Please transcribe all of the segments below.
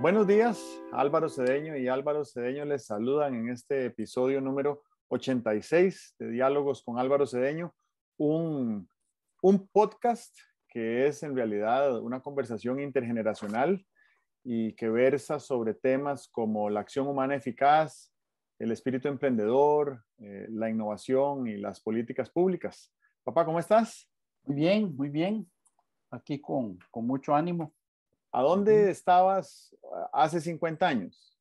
Buenos días, Álvaro Cedeño y Álvaro Cedeño les saludan en este episodio número 86 de Diálogos con Álvaro Cedeño, un podcast que es en realidad una conversación intergeneracional y que versa sobre temas como la acción humana eficaz, el espíritu emprendedor, la innovación y las políticas públicas. Papá, ¿cómo estás? Muy bien, muy bien. Aquí con mucho ánimo. ¿A dónde estabas hace 50 años?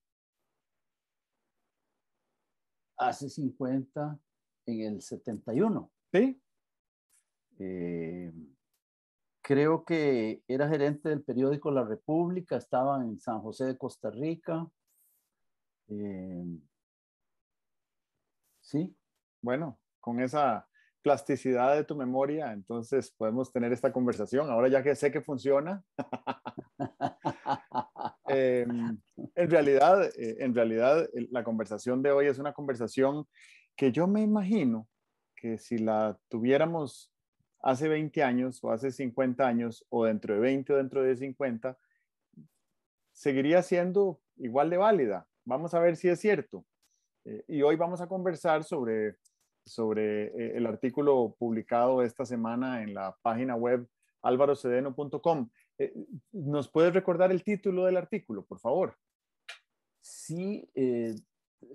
Hace 50, en el 71. ¿Sí? Creo que era gerente del periódico La República, estaba en San José de Costa Rica. Sí. Bueno, con esa plasticidad de tu memoria, entonces podemos tener esta conversación. Ahora ya que sé que funciona. En realidad, la conversación de hoy es una conversación que yo me imagino que si la tuviéramos hace 20 años o hace 50 años o dentro de 20 o dentro de 50, seguiría siendo igual de válida. Vamos a ver si es cierto. Y hoy vamos a conversar sobre el artículo publicado esta semana en la página web alvarocedeno.com. ¿Nos puedes recordar el título del artículo, por favor? Sí,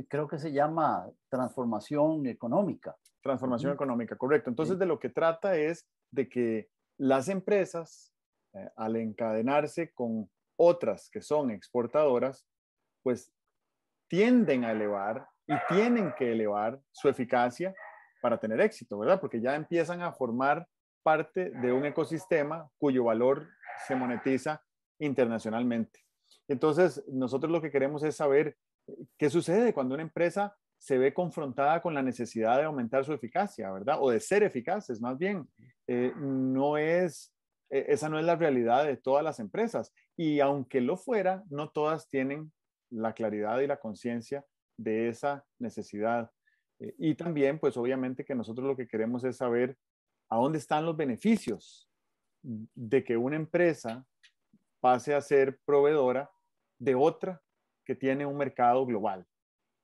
creo que se llama Transformación Económica. Transformación económica, correcto. Entonces, Sí. de lo que trata es de que las empresas, al encadenarse con otras que son exportadoras, pues tienden a elevar y tienen que elevar su eficacia para tener éxito, ¿verdad? Porque ya empiezan a formar parte de un ecosistema cuyo valor se monetiza internacionalmente. Entonces, nosotros lo que queremos es saber qué sucede cuando una empresa se ve confrontada con la necesidad de aumentar su eficacia, ¿verdad? O de ser eficaces, más bien. Esa no es la realidad de todas las empresas. Y aunque lo fuera, no todas tienen la claridad y la conciencia de esa necesidad. Y también, pues obviamente que nosotros lo que queremos es saber a dónde están los beneficios de que una empresa pase a ser proveedora de otra que tiene un mercado global,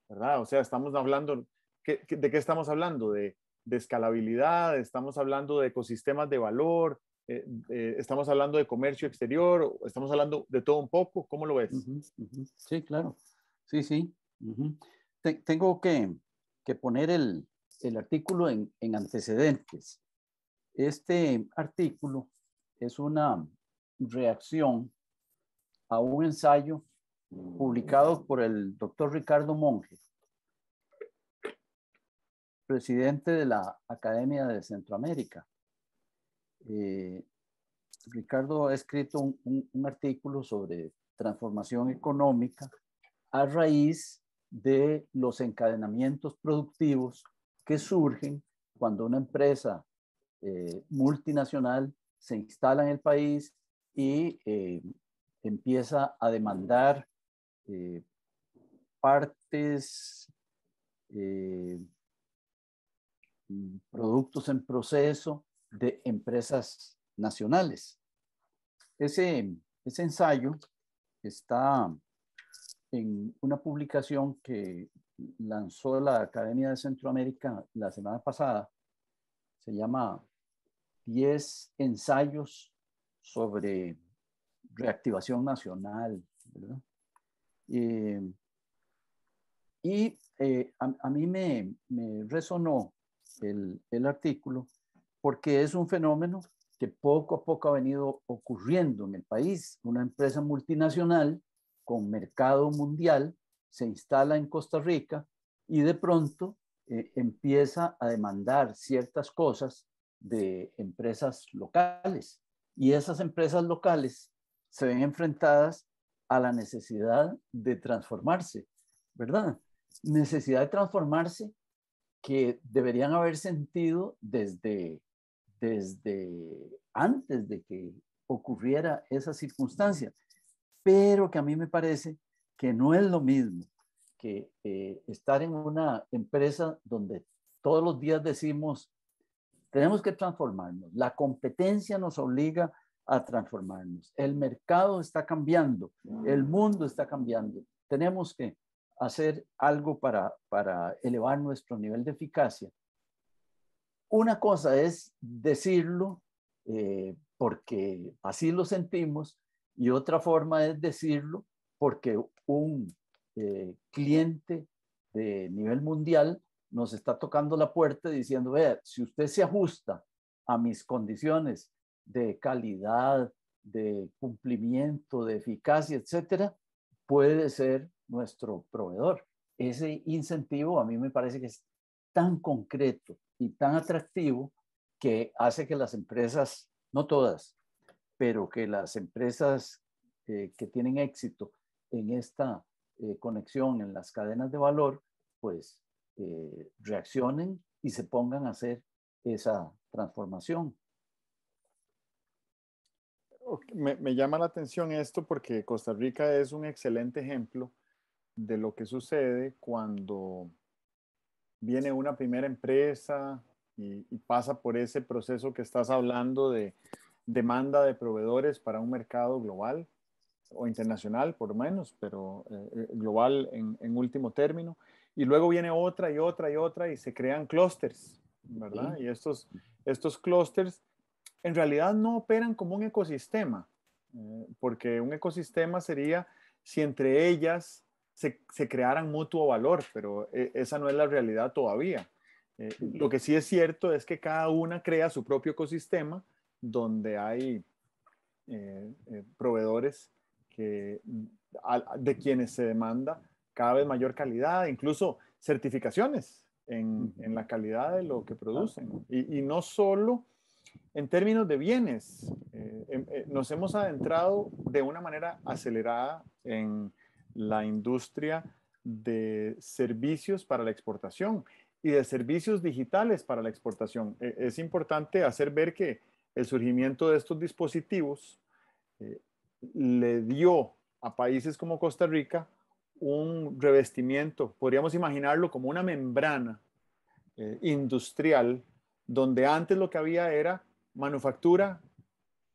¿verdad? O sea, estamos hablando, ¿de qué estamos hablando? De escalabilidad, estamos hablando de ecosistemas de valor, estamos hablando de comercio exterior, estamos hablando de todo un poco. ¿Cómo lo ves? Sí, claro. Sí, sí. Tengo que poner el artículo en antecedentes. Este artículo es una reacción a un ensayo publicado por el doctor Ricardo Monge, presidente de la Academia de Centroamérica. Ricardo ha escrito un artículo sobre transformación económica a raíz de los encadenamientos productivos que surgen cuando una empresa multinacional se instala en el país y empieza a demandar partes, productos en proceso de empresas nacionales. Ese ensayo está en una publicación que lanzó la Academia de Centroamérica la semana pasada. Se llama 10 ensayos sobre reactivación nacional, ¿verdad? A mí me resonó el artículo porque es un fenómeno que poco a poco ha venido ocurriendo en el país. Una empresa multinacional con mercado mundial se instala en Costa Rica y de pronto empieza a demandar ciertas cosas de empresas locales. Y esas empresas locales se ven enfrentadas a la necesidad de transformarse, ¿verdad? Necesidad de transformarse que deberían haber sentido desde antes de que ocurriera esa circunstancia, pero que a mí me parece que no es lo mismo que estar en una empresa donde todos los días decimos, tenemos que transformarnos, la competencia nos obliga a transformarnos. El mercado está cambiando, el mundo está cambiando. Tenemos que hacer algo para elevar nuestro nivel de eficacia. Una cosa es decirlo porque así lo sentimos, y otra forma es decirlo porque un cliente de nivel mundial nos está tocando la puerta diciendo, vea, si usted se ajusta a mis condiciones de calidad, de cumplimiento, de eficacia, etcétera, puede ser nuestro proveedor. Ese incentivo a mí me parece que es tan concreto y tan atractivo que hace que las empresas, no todas, pero que las empresas que tienen éxito en esta conexión en las cadenas de valor, pues reaccionen y se pongan a hacer esa transformación. Me llama la atención esto porque Costa Rica es un excelente ejemplo de lo que sucede cuando viene una primera empresa y pasa por ese proceso que estás hablando de demanda de proveedores para un mercado global o internacional, por lo menos, pero global en último término. Y luego viene otra y otra y otra y se crean clústeres, ¿verdad? Sí. Y estos clústeres en realidad no operan como un ecosistema, porque un ecosistema sería si entre ellas se crearan mutuo valor, pero esa no es la realidad todavía. Lo que sí es cierto es que cada una crea su propio ecosistema donde hay proveedores de quienes se demanda cada vez mayor calidad, incluso certificaciones en la calidad de lo que producen. Y no solo en términos de bienes, nos hemos adentrado de una manera acelerada en la industria de servicios para la exportación y de servicios digitales para la exportación. Es importante hacer ver que el surgimiento de estos dispositivos le dio a países como Costa Rica un revestimiento, podríamos imaginarlo como una membrana industrial, donde antes lo que había era manufactura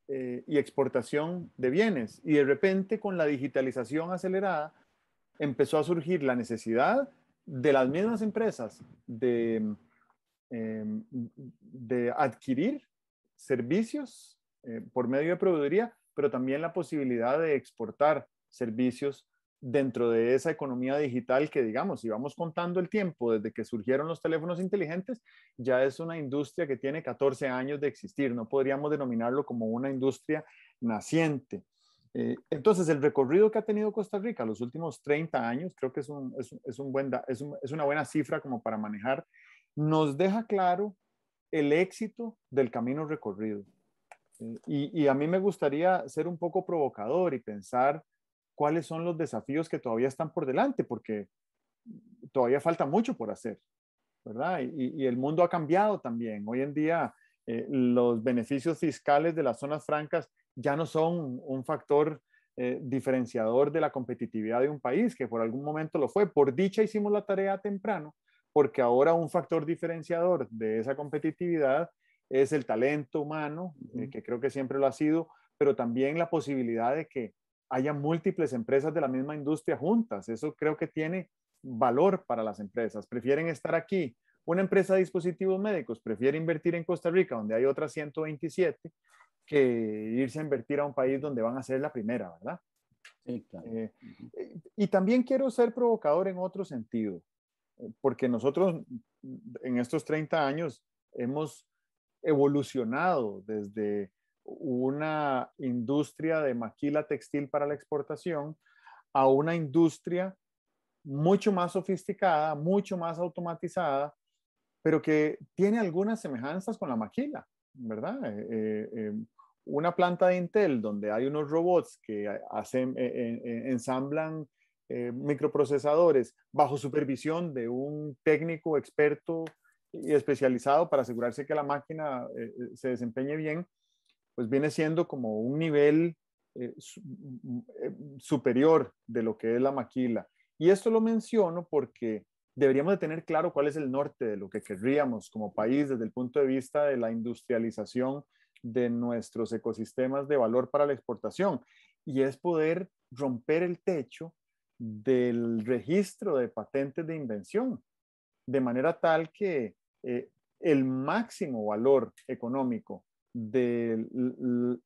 y exportación de bienes. Y de repente, con la digitalización acelerada, empezó a surgir la necesidad de las mismas empresas de adquirir servicios por medio de proveeduría, pero también la posibilidad de exportar servicios dentro de esa economía digital que, digamos, si vamos contando el tiempo desde que surgieron los teléfonos inteligentes, ya es una industria que tiene 14 años de existir. No podríamos denominarlo como una industria naciente. Entonces, el recorrido que ha tenido Costa Rica los últimos 30 años, creo que es una buena cifra como para manejar, nos deja claro el éxito del camino recorrido. Y a mí me gustaría ser un poco provocador y pensar cuáles son los desafíos que todavía están por delante, porque todavía falta mucho por hacer, ¿verdad? Y el mundo ha cambiado también. Hoy en día, los beneficios fiscales de las zonas francas ya no son un factor diferenciador de la competitividad de un país, que por algún momento lo fue. Por dicha hicimos la tarea temprano, porque ahora un factor diferenciador de esa competitividad es el talento humano, que creo que siempre lo ha sido, pero también la posibilidad de que haya múltiples empresas de la misma industria juntas. Eso creo que tiene valor para las empresas. Prefieren estar aquí. Una empresa de dispositivos médicos prefiere invertir en Costa Rica, donde hay otras 127, que irse a invertir a un país donde van a ser la primera, ¿verdad? Sí, claro. Y también quiero ser provocador en otro sentido, porque nosotros en estos 30 años hemos evolucionado desde una industria de maquila textil para la exportación a una industria mucho más sofisticada, mucho más automatizada, pero que tiene algunas semejanzas con la maquila, ¿verdad? Una planta de Intel donde hay unos robots que ensamblan microprocesadores bajo supervisión de un técnico experto y especializado para asegurarse que la máquina se desempeñe bien, pues viene siendo como un nivel superior de lo que es la maquila. Y esto lo menciono porque deberíamos de tener claro cuál es el norte de lo que querríamos como país desde el punto de vista de la industrialización de nuestros ecosistemas de valor para la exportación, y es poder romper el techo del registro de patentes de invención, de manera tal que el máximo valor económico del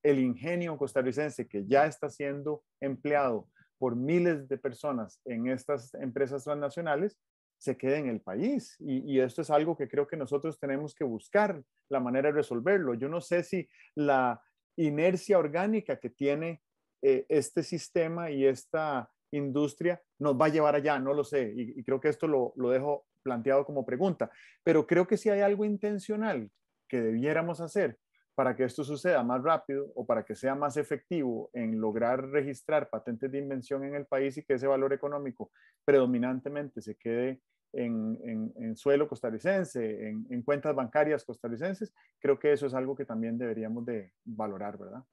el ingenio costarricense que ya está siendo empleado por miles de personas en estas empresas transnacionales se quede en el país. Y esto es algo que creo que nosotros tenemos que buscar la manera de resolverlo. Yo no sé si la inercia orgánica que tiene este sistema y esta industria nos va a llevar allá, no lo sé. Y creo que esto lo dejo planteado como pregunta. Pero creo que si hay algo intencional que debiéramos hacer para que esto suceda más rápido o para que sea más efectivo en lograr registrar patentes de invención en el país y que ese valor económico predominantemente se quede en suelo costarricense, en cuentas bancarias costarricenses, creo que eso es algo que también deberíamos de valorar, ¿verdad?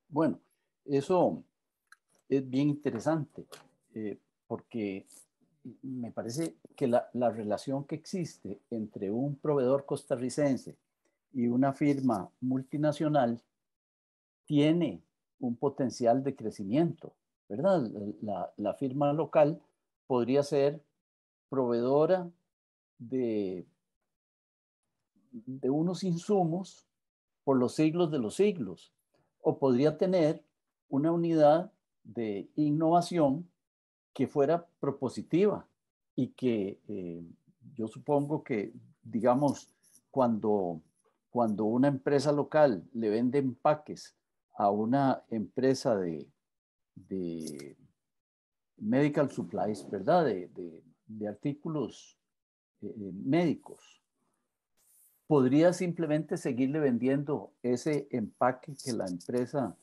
Bueno, eso es bien interesante, porque me parece que la relación que existe entre un proveedor costarricense y una firma multinacional tiene un potencial de crecimiento, ¿verdad? La firma local podría ser proveedora de, de unos insumos por los siglos de los siglos, o podría tener una unidad de innovación que fuera propositiva y que yo supongo que, digamos, cuando, cuando una empresa local le vende empaques a una empresa de medical supplies, ¿verdad? De artículos médicos, podría simplemente seguirle vendiendo ese empaque que la empresa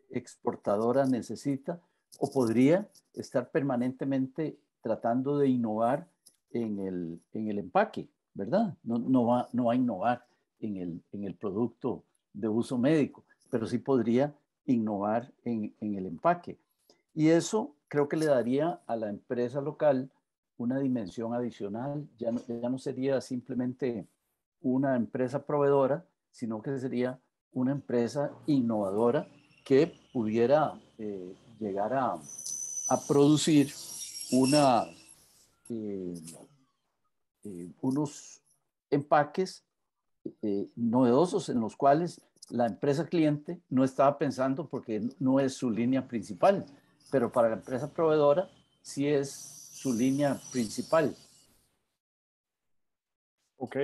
exportadora necesita, o podría estar permanentemente tratando de innovar en el empaque, ¿verdad? No va a innovar en el producto de uso médico, pero sí podría innovar en el empaque. Y eso creo que le daría a la empresa local una dimensión adicional. Ya no sería simplemente una empresa proveedora, sino que sería una empresa innovadora que pudiera llegar a producir una, eh, unos empaques novedosos en los cuales la empresa cliente no estaba pensando porque no es su línea principal, pero para la empresa proveedora sí es su línea principal. Ok,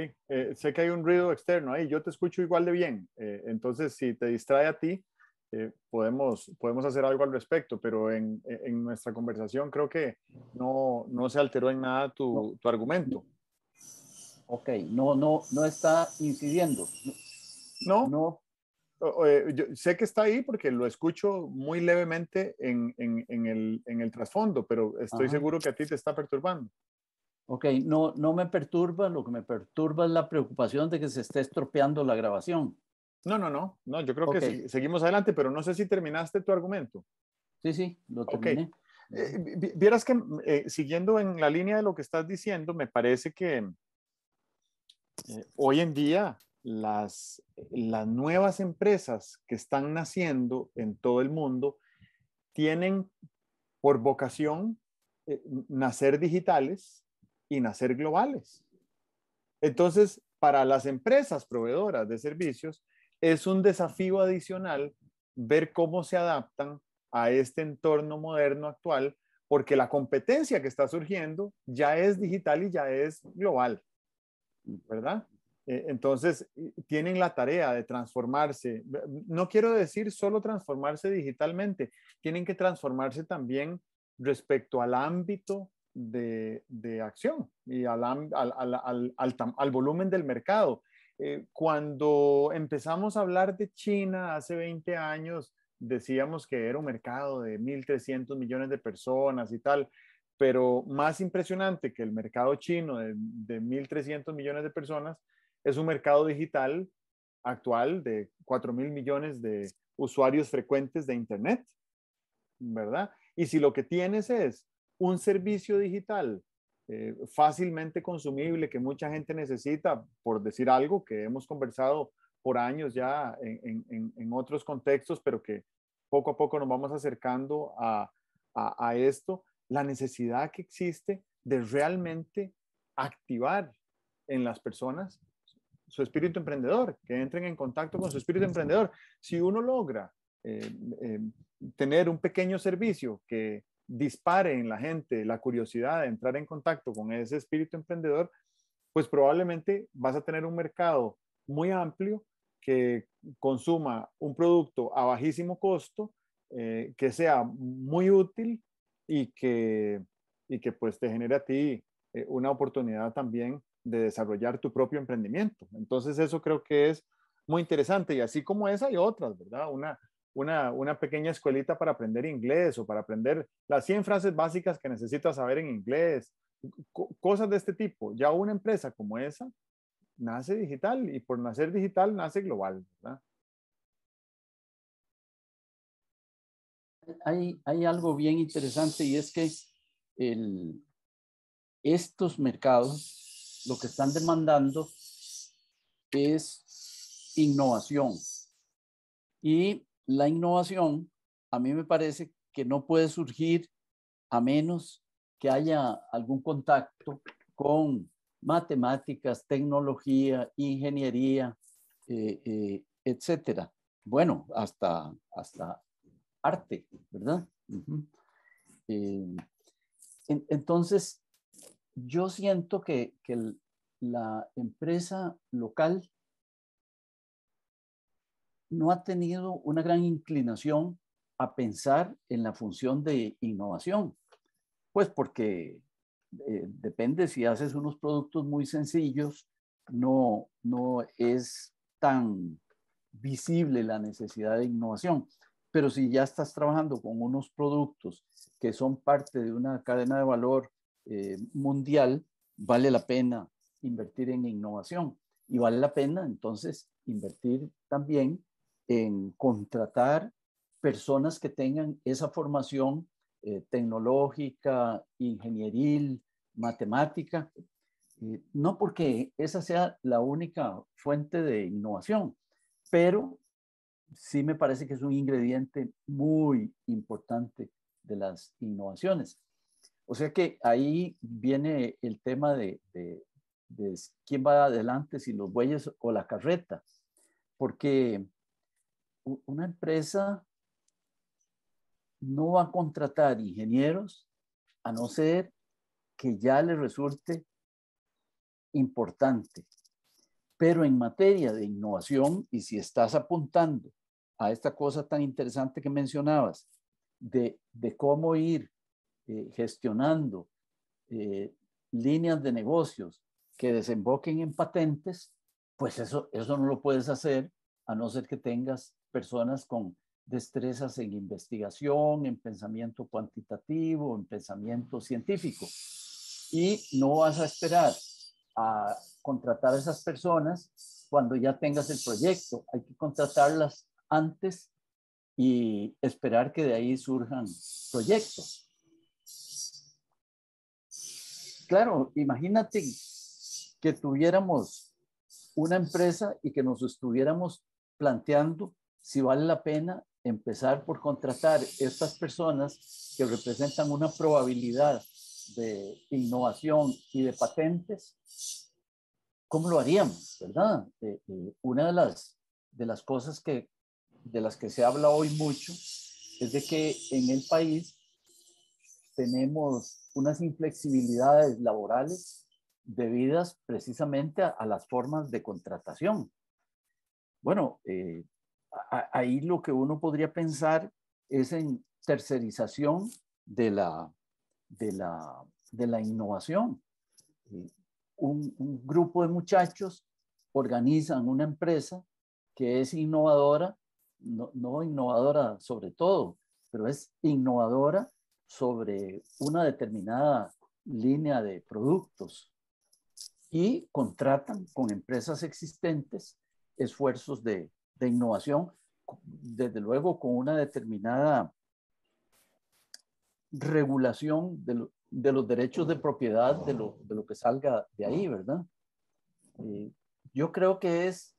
sé que hay un ruido externo ahí, yo te escucho igual de bien, entonces si te distrae a ti, podemos hacer algo al respecto, pero en nuestra conversación creo que no se alteró en nada No, tu argumento. ok, no está incidiendo. No, No, yo sé que está ahí porque lo escucho muy levemente en el trasfondo, pero estoy ajá. seguro que a ti te está perturbando. Ok, no me perturba, lo que me perturba es la preocupación de que se esté estropeando la grabación. No, yo creo que Ok, seguimos adelante, pero no sé si terminaste tu argumento. sí, lo Ok. terminé. Ujú. Vieras que siguiendo en la línea de lo que estás diciendo, me parece que hoy en día las nuevas empresas que están naciendo en todo el mundo tienen por vocación nacer digitales y nacer globales. Entonces, para las empresas proveedoras de servicios, es un desafío adicional ver cómo se adaptan a este entorno moderno actual, porque la competencia que está surgiendo ya es digital y ya es global, ¿verdad? Entonces, tienen la tarea de transformarse. No quiero decir solo transformarse digitalmente, tienen que transformarse también respecto al ámbito de acción y al volumen del mercado. Cuando empezamos a hablar de China hace 20 años, decíamos que era un mercado de 1.300 millones de personas y tal, pero más impresionante que el mercado chino de 1.300 millones de personas es un mercado digital actual de 4.000 millones de usuarios frecuentes de Internet, ¿verdad? Y si lo que tienes es un servicio digital fácilmente consumible que mucha gente necesita, por decir algo que hemos conversado por años ya en otros contextos, pero que poco a poco nos vamos acercando a esto, la necesidad que existe de realmente activar en las personas su espíritu emprendedor, que entren en contacto con su espíritu emprendedor. Si uno logra eh, eh, tener un pequeño servicio que dispare en la gente la curiosidad de entrar en contacto con ese espíritu emprendedor, pues probablemente vas a tener un mercado muy amplio que consuma un producto a bajísimo costo, que sea muy útil y que pues te genere a ti una oportunidad también de desarrollar tu propio emprendimiento. Entonces eso creo que es muy interesante y así como esa hay otras, ¿verdad? Una pequeña escuelita para aprender inglés o para aprender las 100 frases básicas que necesitas saber en inglés, cosas de este tipo. Ya una empresa como esa nace digital y por nacer digital nace global, ¿verdad? Hay algo bien interesante y es que estos mercados lo que están demandando es innovación. Y la innovación, a mí me parece que no puede surgir a menos que haya algún contacto con matemáticas, tecnología, ingeniería, etcétera. Bueno, hasta arte, ¿verdad? Uh-huh. Entonces, yo siento que la empresa local no ha tenido una gran inclinación a pensar en la función de innovación, pues porque depende si haces unos productos muy sencillos, no es tan visible la necesidad de innovación. Pero si ya estás trabajando con unos productos que son parte de una cadena de valor mundial, vale la pena invertir en innovación y vale la pena entonces invertir también en contratar personas que tengan esa formación tecnológica, ingenieril, matemática, no porque esa sea la única fuente de innovación, pero sí me parece que es un ingrediente muy importante de las innovaciones. O sea que ahí viene el tema de quién va adelante, si los bueyes o la carreta, porque una empresa no va a contratar ingenieros a no ser que ya le resulte importante. Pero en materia de innovación, y si estás apuntando a esta cosa tan interesante que mencionabas, de cómo ir gestionando líneas de negocios que desemboquen en patentes, pues eso no lo puedes hacer a no ser que tengas personas con destrezas en investigación, en pensamiento cuantitativo, en pensamiento científico. Y no vas a esperar a contratar a esas personas cuando ya tengas el proyecto. Hay que contratarlas antes y esperar que de ahí surjan proyectos. Claro, imagínate que tuviéramos una empresa y que nos estuviéramos planteando si vale la pena empezar por contratar estas personas que representan una probabilidad de innovación y de patentes. ¿Cómo lo haríamos, verdad? Una de las cosas de las que se habla hoy mucho es de que en el país tenemos unas inflexibilidades laborales debidas precisamente a las formas de contratación. Bueno, ahí lo que uno podría pensar es en tercerización de la innovación. Un grupo de muchachos organizan una empresa que es innovadora, no innovadora sobre todo, pero es innovadora sobre una determinada línea de productos y contratan con empresas existentes esfuerzos de innovación, desde luego con una determinada regulación de los derechos de propiedad de lo que salga de ahí, ¿verdad? Yo creo que es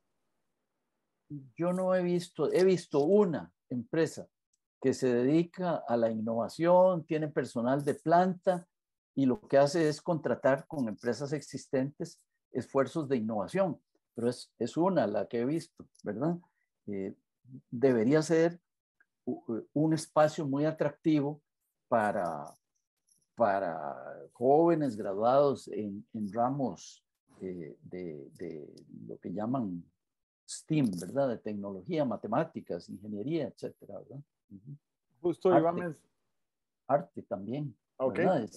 yo no he visto una empresa que se dedica a la innovación, tiene personal de planta y lo que hace es contratar con empresas existentes esfuerzos de innovación, pero es una la que he visto, ¿verdad? Eh, Debería ser un espacio muy atractivo para, para jóvenes graduados en ramos de lo que llaman STEAM, ¿verdad? De tecnología, matemáticas, ingeniería, etcétera, ¿verdad? Uh-huh. Justo iba a Arte, mencionar. arte también, Ok. ¿verdad?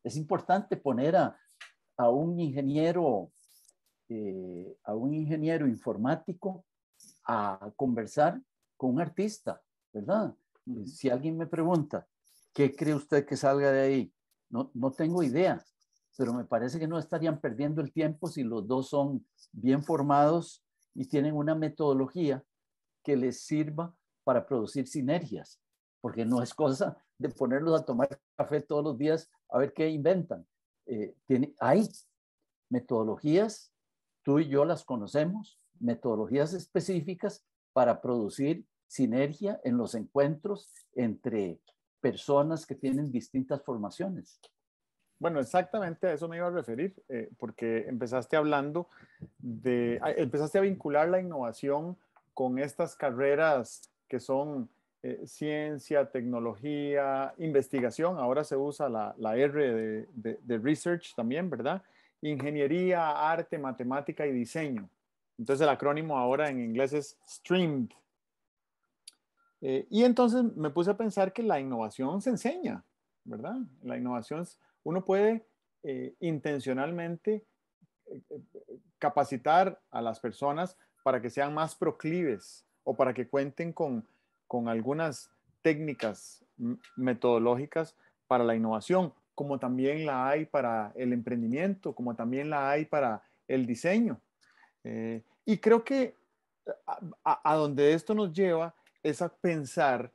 Es importante poner a un ingeniero, a un ingeniero informático a conversar con un artista, ¿verdad? Si alguien me pregunta, ¿qué cree usted que salga de ahí? No tengo idea, pero me parece que no estarían perdiendo el tiempo si los dos son bien formados y tienen una metodología que les sirva para producir sinergias, porque no es cosa de ponerlos a tomar café todos los días a ver qué inventan. Hay metodologías, tú y yo las conocemos, metodologías específicas para producir sinergia en los encuentros entre personas que tienen distintas formaciones. Bueno, exactamente a eso me iba a referir, porque empezaste a vincular la innovación con estas carreras que son ciencia, tecnología, investigación. Ahora se usa la R de research también, ¿verdad? Ingeniería, arte, matemática y diseño. Entonces el acrónimo ahora en inglés es STREAM. Y entonces me puse a pensar que la innovación se enseña, ¿verdad? La innovación, uno puede intencionalmente capacitar a las personas para que sean más proclives o para que cuenten con algunas técnicas metodológicas para la innovación, como también la hay para el emprendimiento, como también la hay para el diseño. Y creo que a donde esto nos lleva es a pensar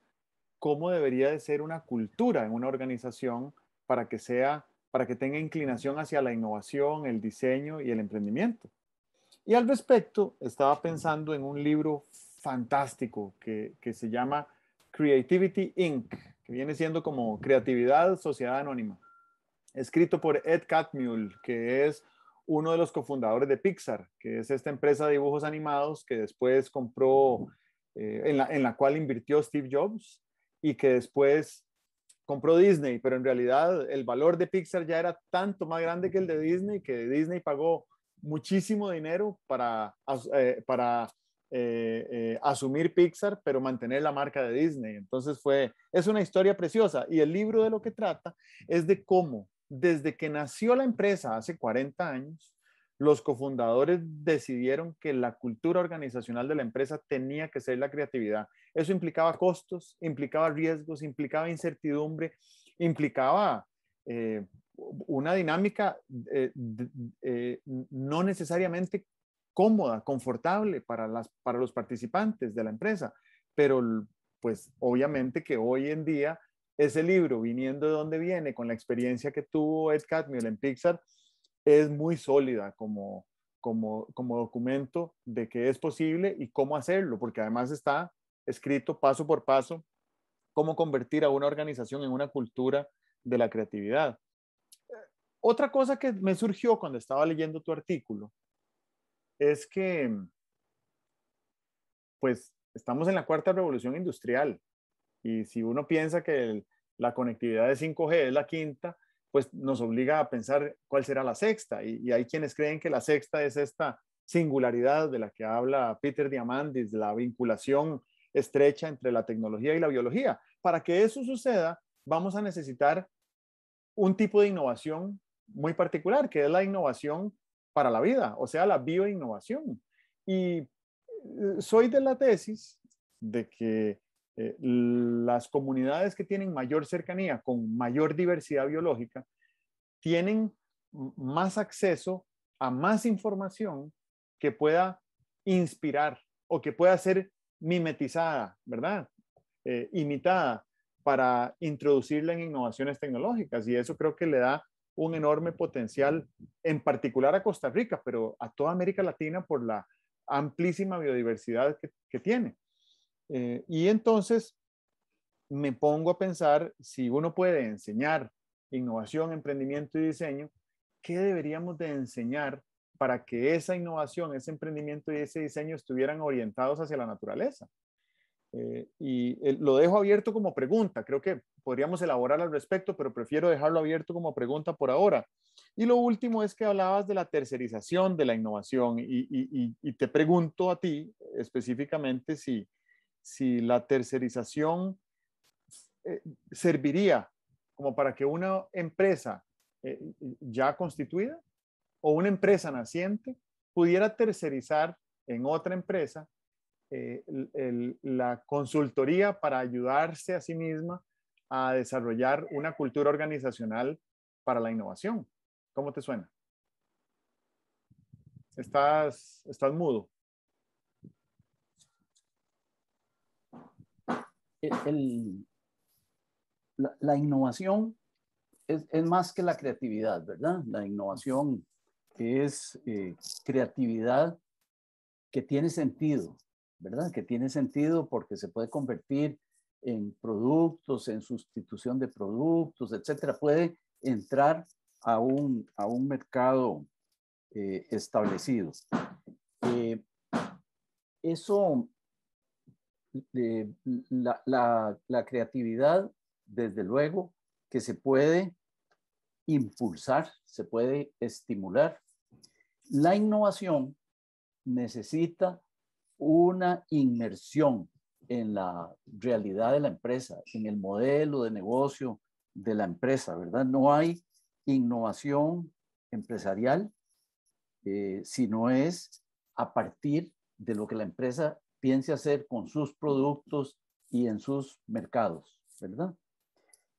cómo debería de ser una cultura en una organización para que para que tenga inclinación hacia la innovación, el diseño y el emprendimiento. Y al respecto, estaba pensando en un libro fantástico que se llama Creativity Inc., que viene siendo como Creatividad, Sociedad Anónima, escrito por Ed Catmull, que es uno de los cofundadores de Pixar, que es esta empresa de dibujos animados que después compró, en la cual invirtió Steve Jobs y que después compró Disney, pero en realidad el valor de Pixar ya era tanto más grande que el de Disney, que Disney pagó muchísimo dinero para asumir Pixar, pero mantener la marca de Disney. Entonces es una historia preciosa y el libro de lo que trata es de cómo desde que nació la empresa hace 40 años, los cofundadores decidieron que la cultura organizacional de la empresa tenía que ser la creatividad. Eso implicaba costos, implicaba riesgos, implicaba incertidumbre, implicaba una dinámica no necesariamente cómoda, confortable para los participantes de la empresa, pero pues obviamente que hoy en día ese libro, viniendo de donde viene, con la experiencia que tuvo Ed Catmull en Pixar, es muy sólida como documento de que es posible y cómo hacerlo, porque además está escrito paso por paso cómo convertir a una organización en una cultura de la creatividad. Otra cosa que me surgió cuando estaba leyendo tu artículo es que, pues, estamos en la cuarta revolución industrial y si uno piensa que la conectividad de 5G es la quinta, pues nos obliga a pensar cuál será la sexta. Y hay quienes creen que la sexta es esta singularidad de la que habla Peter Diamandis, de la vinculación estrecha entre la tecnología y la biología. Para que eso suceda, vamos a necesitar un tipo de innovación muy particular, que es la innovación para la vida, o sea, la bioinnovación. Y soy de la tesis de que las comunidades que tienen mayor cercanía, con mayor diversidad biológica, tienen más acceso a más información que pueda inspirar o que pueda ser mimetizada, ¿verdad? Imitada para introducirla en innovaciones tecnológicas. Y eso creo que le da un enorme potencial, en particular a Costa Rica, pero a toda América Latina amplísima biodiversidad que tiene. Y entonces me pongo a pensar, si uno puede enseñar innovación, emprendimiento y diseño, ¿qué deberíamos de enseñar para que esa innovación, ese emprendimiento y ese diseño estuvieran orientados hacia la naturaleza? Lo dejo abierto como pregunta. Creo que podríamos elaborar al respecto, pero prefiero dejarlo abierto como pregunta por ahora. Y lo último es que hablabas de la tercerización de la innovación y te pregunto a ti específicamente si la tercerización serviría como para que una empresa ya constituida o una empresa naciente pudiera tercerizar en otra empresa la consultoría para ayudarse a sí misma a desarrollar una cultura organizacional para la innovación. ¿Cómo te suena? Estás mudo. La innovación es más que la creatividad, ¿verdad? La innovación es creatividad que tiene sentido, ¿verdad? Que tiene sentido porque se puede convertir en productos, en sustitución de productos, etcétera. Puede entrar a un mercado establecido. Eso, la creatividad, desde luego, que se puede impulsar, se puede estimular. La innovación necesita una inmersión en la realidad de la empresa, en el modelo de negocio de la empresa, ¿verdad? No hay innovación empresarial si no es a partir de lo que la empresa piense hacer con sus productos y en sus mercados, ¿verdad?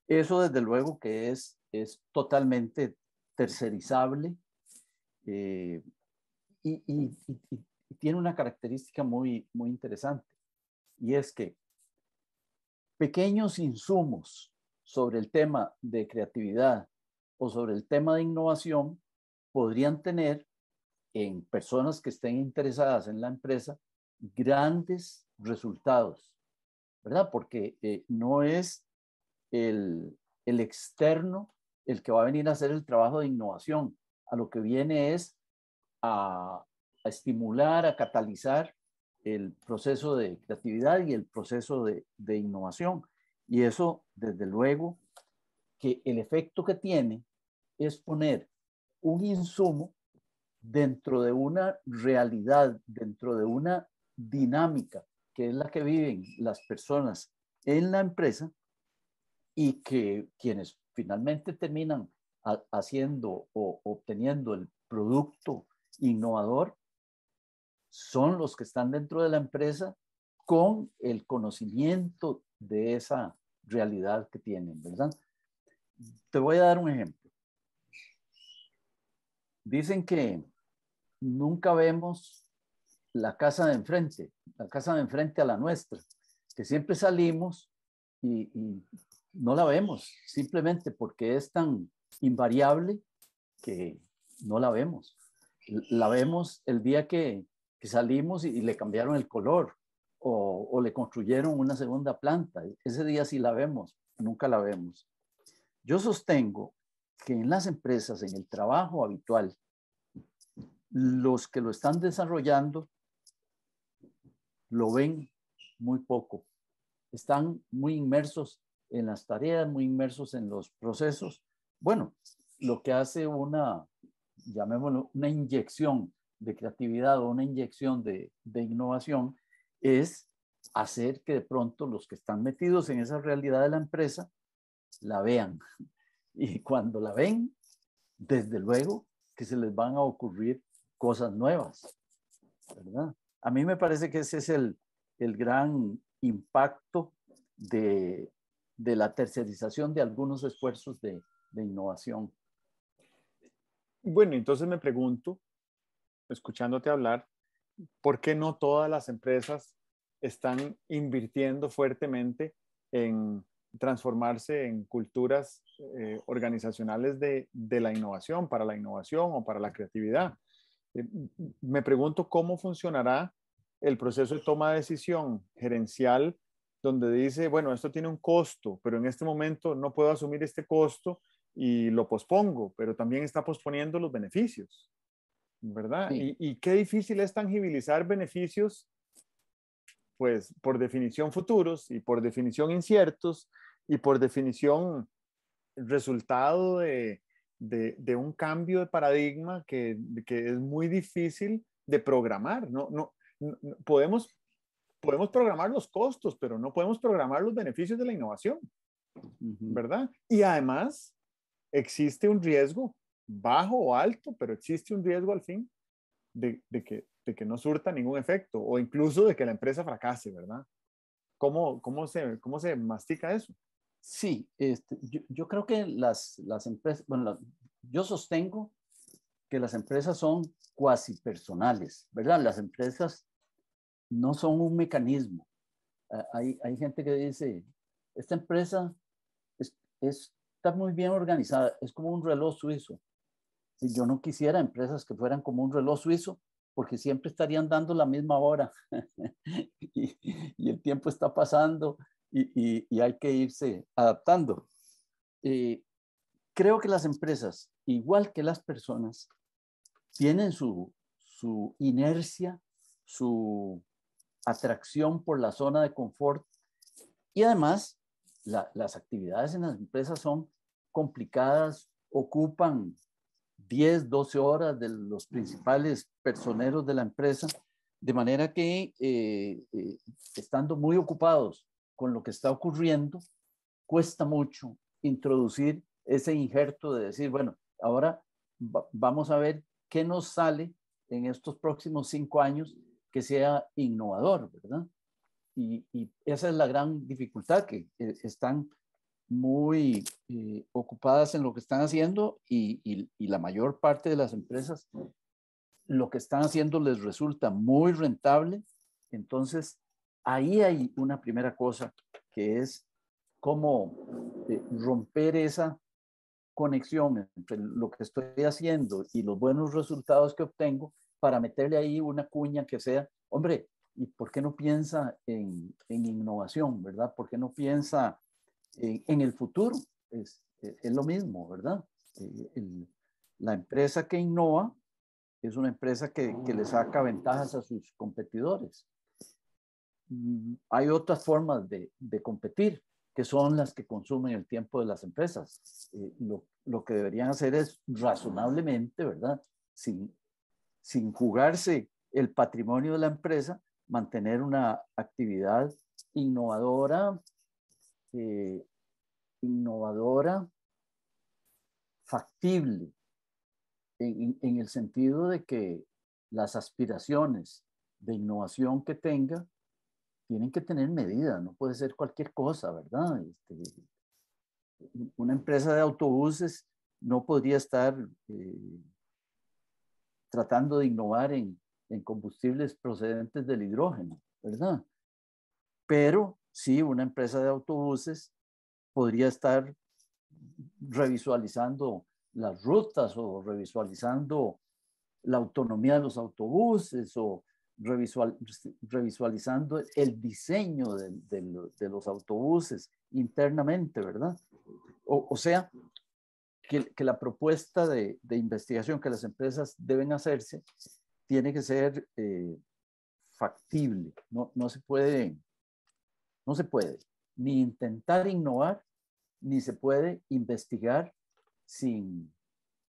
Eso desde luego que es totalmente tercerizable y tiene una característica muy, muy interesante, y es que pequeños insumos sobre el tema de creatividad o sobre el tema de innovación podrían tener en personas que estén interesadas en la empresa grandes resultados, ¿verdad? Porque no es el externo el que va a venir a hacer el trabajo de innovación. A lo que viene es a estimular, a catalizar el proceso de creatividad y el proceso de innovación. Y eso, desde luego, que el efecto que tiene es poner un insumo dentro de una realidad, dentro de una dinámica que es la que viven las personas en la empresa, y que quienes finalmente terminan haciendo o obteniendo el producto innovador son los que están dentro de la empresa con el conocimiento de esa realidad que tienen, ¿verdad? Te voy a dar un ejemplo. Dicen que nunca vemos la casa de enfrente a la nuestra, que siempre salimos y no la vemos, simplemente porque es tan invariable que no la vemos. La vemos el día que salimos y le cambiaron el color o le construyeron una segunda planta. Ese día sí la vemos, nunca la vemos. Yo sostengo que en las empresas, en el trabajo habitual, los que lo están desarrollando lo ven muy poco. Están muy inmersos en las tareas, muy inmersos en los procesos. Bueno, lo que hace llamémoslo, una inyección de creatividad o una inyección de innovación es hacer que de pronto los que están metidos en esa realidad de la empresa la vean. Y cuando la ven, desde luego que se les van a ocurrir cosas nuevas, ¿verdad? A mí me parece que ese es el gran impacto de la tercerización de algunos esfuerzos de innovación. Bueno, entonces me pregunto, escuchándote hablar, ¿por qué no todas las empresas están invirtiendo fuertemente en transformarse en culturas organizacionales de la innovación, para la innovación o para la creatividad? Me pregunto cómo funcionará el proceso de toma de decisión gerencial, donde dice, bueno, esto tiene un costo, pero en este momento no puedo asumir este costo y lo pospongo, pero también está posponiendo los beneficios, ¿verdad? Sí, Y qué difícil es tangibilizar beneficios, pues por definición futuros y por definición inciertos y por definición resultado de un cambio de paradigma que es muy difícil de programar. No, podemos programar los costos, pero no podemos programar los beneficios de la innovación, ujú. ¿verdad? Y además existe un riesgo, bajo o alto, pero existe un riesgo al fin de que no surta ningún efecto o incluso de que la empresa fracase, ¿verdad? Cómo se mastica eso? Sí, yo creo que las empresas, bueno, yo sostengo que las empresas son cuasi personales, ¿verdad? Las empresas no son un mecanismo. Hay gente que dice, esta empresa está muy bien organizada, es como un reloj suizo. Si yo no quisiera empresas que fueran como un reloj suizo, porque siempre estarían dando la misma hora y el tiempo está pasando y hay que irse adaptando. Eh, Creo que las empresas, igual que las personas, tienen su inercia, su atracción por la zona de confort y además las actividades en las empresas son complicadas, ocupan 10, 12 horas de los principales personeros de la empresa, de manera que estando muy ocupados con lo que está ocurriendo, cuesta mucho introducir ese injerto de decir, bueno, ahora vamos a ver qué nos sale en estos próximos 5 años que sea innovador, ¿verdad? Y esa es la gran dificultad, que están muy ocupadas en lo que están haciendo y la mayor parte de las empresas lo que están haciendo les resulta muy rentable. Entonces, ahí hay una primera cosa que es cómo romper esa conexión entre lo que estoy haciendo y los buenos resultados que obtengo para meterle ahí una cuña que sea, hombre, ¿y por qué no piensa en innovación, verdad? ¿Por qué no piensa en el futuro? Es lo mismo, ¿verdad? La empresa que innova es una empresa que le saca ventajas a sus competidores. Hay otras formas de competir, que son las que consumen el tiempo de las empresas. Lo que deberían hacer es razonablemente, ¿verdad? Sin jugarse el patrimonio de la empresa, mantener una actividad innovadora, eh, innovadora, factible, en el sentido de que las aspiraciones de innovación que tenga tienen que tener medida, no puede ser cualquier cosa, ¿verdad? Una empresa de autobuses no podría estar tratando de innovar en combustibles procedentes del hidrógeno, ¿verdad? Pero sí, una empresa de autobuses podría estar revisualizando las rutas o revisualizando la autonomía de los autobuses o revisualizando el diseño de los autobuses internamente, ¿verdad? O sea, que la propuesta de investigación que las empresas deben hacerse tiene que ser factible. No se puede ni intentar innovar, ni se puede investigar sin,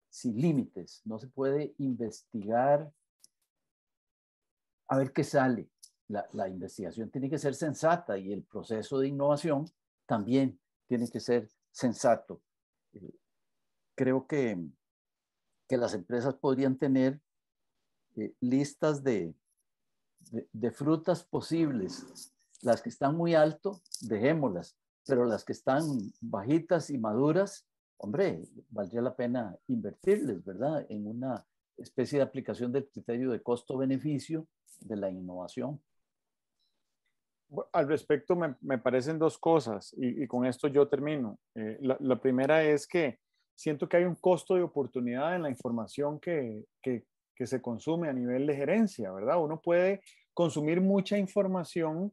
sin límites. No se puede investigar a ver qué sale. La investigación tiene que ser sensata y el proceso de innovación también tiene que ser sensato. Eh, Creo que las empresas podrían tener listas de frutas posibles. Las que están muy alto, dejémoslas, pero las que están bajitas y maduras, hombre, valdría la pena invertirles, ¿verdad? En una especie de aplicación del criterio de costo-beneficio de la innovación. Al respecto, me parecen dos cosas y con esto yo termino. La primera es que siento que hay un costo de oportunidad en la información que se consume a nivel de gerencia, ¿verdad? Uno puede consumir mucha información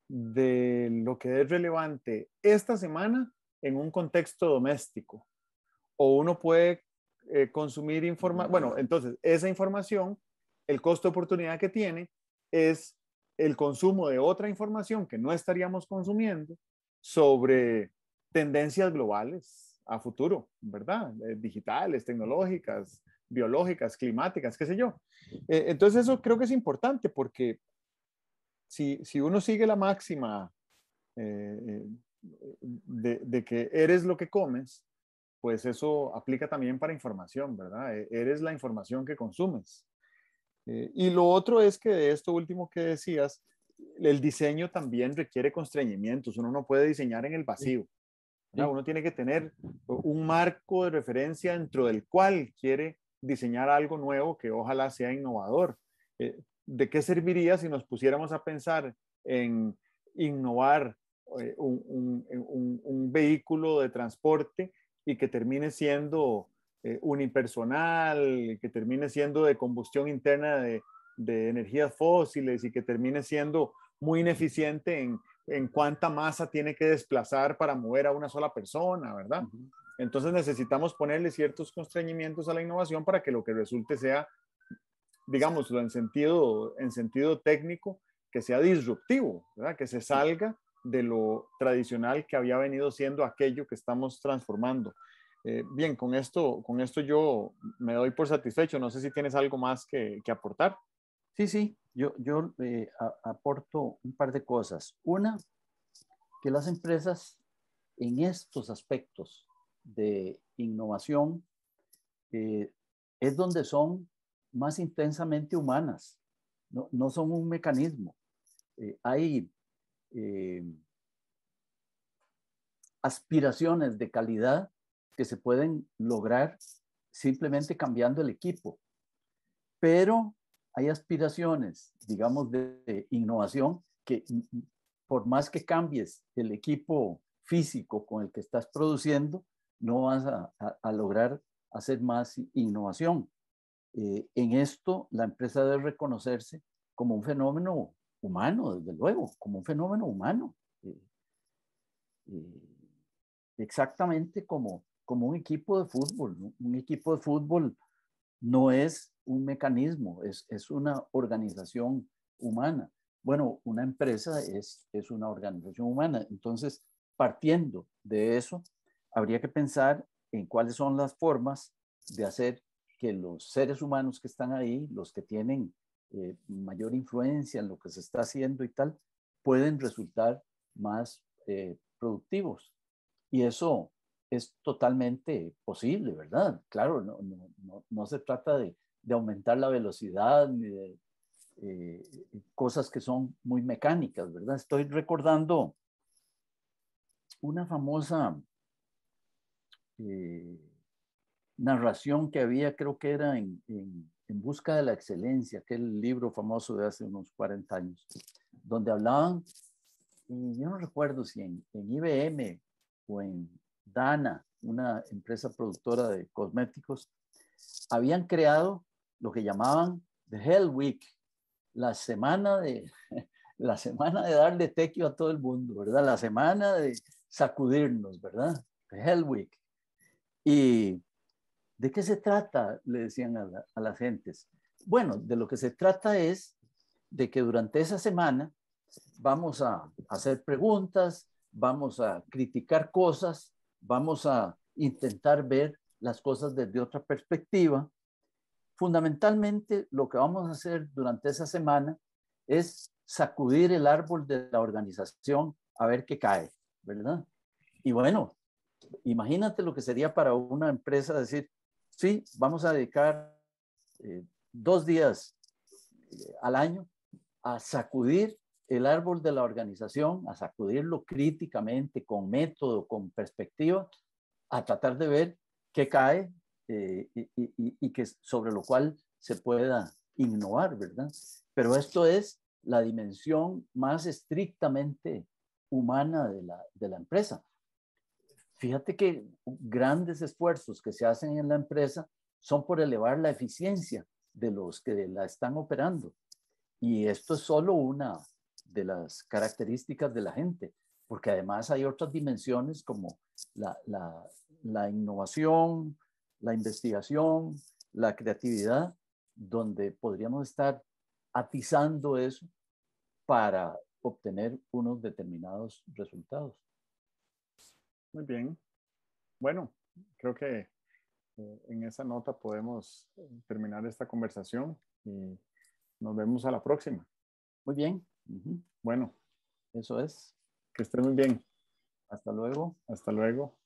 de lo que es relevante esta semana en un contexto doméstico. O uno puede consumir información, bueno, entonces esa información, el costo de oportunidad que tiene es el consumo de otra información que no estaríamos consumiendo sobre tendencias globales a futuro, ¿verdad? Digitales, tecnológicas, biológicas, climáticas, qué sé yo. Entonces eso creo que es importante porque si uno sigue la máxima de que eres lo que comes, pues eso aplica también para información, ¿verdad? Eres la información que consumes. Y lo otro es que de esto último que decías, el diseño también requiere constreñimientos. Uno no puede diseñar en el vacío. ¿Verdad? Uno tiene que tener un marco de referencia dentro del cual quiere diseñar algo nuevo que ojalá sea innovador. ¿De qué serviría si nos pusiéramos a pensar en innovar un vehículo de transporte y que termine siendo unipersonal, que termine siendo de combustión interna de energías fósiles y que termine siendo muy ineficiente en cuánta masa tiene que desplazar para mover a una sola persona, ¿verdad? Entonces necesitamos ponerle ciertos constreñimientos a la innovación para que lo que resulte sea, digámoslo en sentido técnico, que sea disruptivo, ¿verdad? Que se salga de lo tradicional que había venido siendo aquello que estamos transformando. Bien, con esto yo me doy por satisfecho. No sé si tienes algo más que aportar. Sí, sí, yo aporto un par de cosas. Una, que las empresas en estos aspectos de innovación es donde son más intensamente humanas, no son un mecanismo. Hay aspiraciones de calidad que se pueden lograr simplemente cambiando el equipo, pero hay aspiraciones, digamos, de innovación que por más que cambies el equipo físico con el que estás produciendo, no vas a lograr hacer más innovación. En esto, la empresa debe reconocerse como un fenómeno humano, desde luego, como un fenómeno humano. Exactamente como un equipo de fútbol, ¿no? Un equipo de fútbol no es un mecanismo, es una organización humana. Bueno, una empresa es una organización humana. Entonces, partiendo de eso, habría que pensar en cuáles son las formas de hacer que los seres humanos que están ahí, los que tienen mayor influencia en lo que se está haciendo y tal, pueden resultar más productivos. Y eso es totalmente posible, ¿verdad? Claro, no se trata de aumentar la velocidad ni de cosas que son muy mecánicas, ¿verdad? Estoy recordando una famosa eh, narración que había, creo que era en Busca de la Excelencia, aquel libro famoso de hace unos 40 años, donde hablaban, y yo no recuerdo si en IBM o en Dana, una empresa productora de cosméticos, habían creado lo que llamaban The Hell Week, la semana de, la semana de darle tequio a todo el mundo, ¿verdad? La semana de sacudirnos, ¿verdad? The Hell Week. ¿Y de qué se trata? Le decían a las gentes. Bueno, de lo que se trata es de que durante esa semana vamos a hacer preguntas, vamos a criticar cosas, vamos a intentar ver las cosas desde otra perspectiva. Fundamentalmente, lo que vamos a hacer durante esa semana es sacudir el árbol de la organización a ver qué cae, ¿verdad? Y bueno, imagínate lo que sería para una empresa decir, sí, vamos a dedicar 2 días al año a sacudir el árbol de la organización, a sacudirlo críticamente, con método, con perspectiva, a tratar de ver qué cae y que sobre lo cual se pueda innovar, ¿verdad? Pero esto es la dimensión más estrictamente humana de la empresa. Fíjate que grandes esfuerzos que se hacen en la empresa son por elevar la eficiencia, de los que la están operando. Y esto es solo una de las características de la gente, porque además hay otras dimensiones como la innovación, la investigación, la creatividad, donde podríamos estar atizando eso para obtener unos determinados resultados. Muy bien. Bueno, creo que en esa nota podemos terminar esta conversación y nos vemos a la próxima. Muy bien. Bueno, Eso es. que estén muy bien. Hasta luego. Hasta luego.